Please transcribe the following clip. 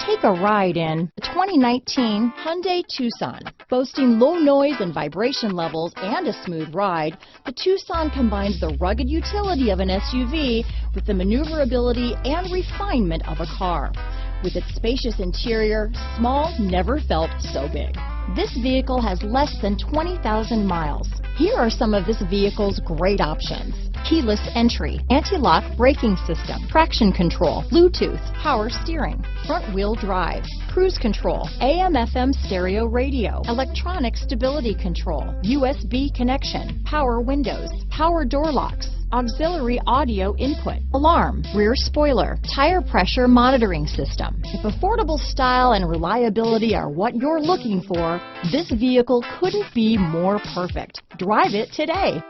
Take a ride in the 2019 Hyundai Tucson. Boasting low noise and vibration levels and a smooth ride, the Tucson combines the rugged utility of an SUV with the maneuverability and refinement of a car. With its spacious interior, small never felt so big. This vehicle has less than 20,000 miles. Here are some of this vehicle's great options: keyless entry, anti-lock braking system, traction control, Bluetooth, power steering, front wheel drive, cruise control, AM/FM stereo radio, electronic stability control, USB connection, power windows, power door locks, auxiliary audio input, alarm, rear spoiler, tire pressure monitoring system. If affordable style and reliability are what you're looking for, this vehicle couldn't be more perfect. Drive it today.